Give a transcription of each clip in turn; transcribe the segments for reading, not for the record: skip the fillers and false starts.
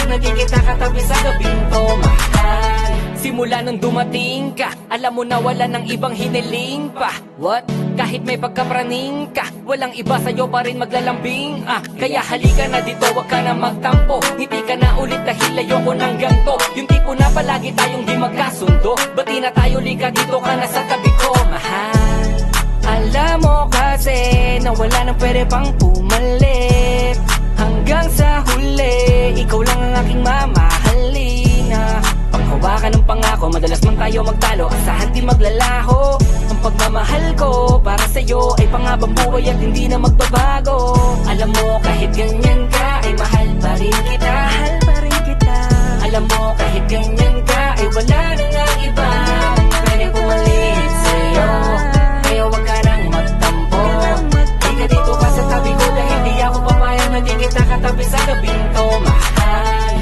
na di kita katabi sa gabing to, mahal. Simula nung dumating ka, alam mo na wala ng ibang hiniling pa. What? Kahit may pagkapraning ka, walang iba sa'yo pa rin maglalambing. Kaya halika na dito, wag ka na magtampo. Ngiti ka na ulit dahil ayoko ng ganto. Yung tipo na palagi tayong di magkasundo. Bati na tayo, lika dito ka na sa tabi ko, mahal. Alam mo kasi na wala nang pwede pang pumalit. Hanggang sa huli, ikaw lang ang aking mamahalin. Panghawakan ng pangako, madalas man tayo magtalo, asahan di maglalaho. Ang pagmamahal ko para sa'yo ay panghabang buhay at hindi na magbabago. Alam mo kahit ganyan ka ay mahal pa rin kita. Mahal pa rin kita. Alam mo kahit ganyan ka ay wala na nga iba pwede pumalit sa'yo. Kaya wag ka nang magtampo. Di ka dito ka sa tabi ko dahil di ako papayag na di kita katabi sa gabing to, mahal.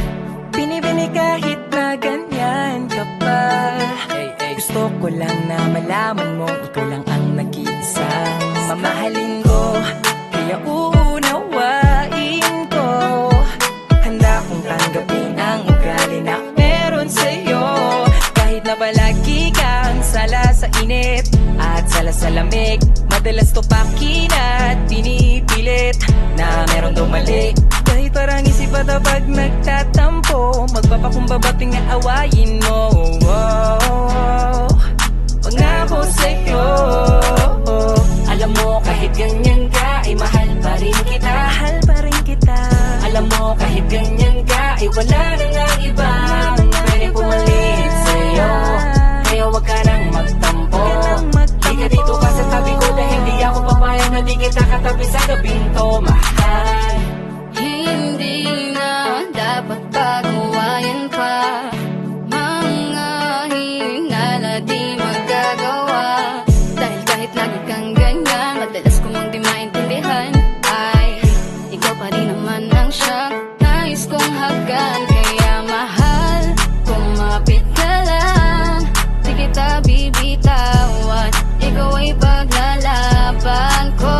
Binibini kahit na ganyan ka pa. Gusto ko lang na malaman mo ikaw lang ang nag-iisang mamahalin ko. Kaya uunawain ko. Handa kong tanggapin ang ugali na meron sa'yo. Kahit na palagi kang sala sa init at sala sa lamig, madalas tupakin at pinipilit na meron daw mali. Kahit parang isip at pag nagtatampo, magpapakumbabating na awayin mo. Pangako sa'yo. Alam mo kahit ganyan ka ay mahal pa rin kita. Mahal pa rin kita. Alam mo kahit ganyan ka ay wala na nga iba pwede pumalit sa'yo. Kaya wag ka nang magtampo. Di ka dito ka sa tabi ko dahil di ako papayag na di kita katabi sa gabing to, mahal. Hindi na dapat pag-uwayan pa mga hinala di magagawa. Dahil kahit lagi kang ganyan, madalas ko mang di maintindihan, ay ikaw pa rin naman ang siyang nais kong hagan. Kaya mahal, kumapit ka lang, di kita bibitawan. Ikaw ay paglalaban ko.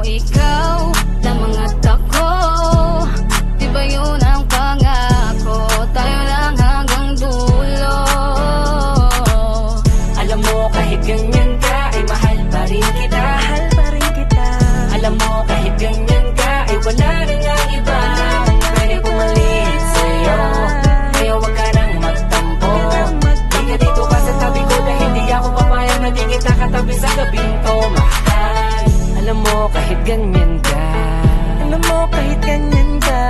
Ikaw lamang at ako, di ba yun ang pangako? Tayo lang hanggang dulo. Alam mo kahit ganyan ka ay mahal pa rin kita. Mahal pa rin kita. Alam mo kahit ganyan ka ay wala na nga iba pwede pumalit sa'yo. Kaya wag ka nang magtampo. Di ka dito ka sa tabi ko dahil di ako papayag na di kita katabi sa gabing to, mahal. Alam mo kahit ganyan ka. Alam mo kahit ganyan ka.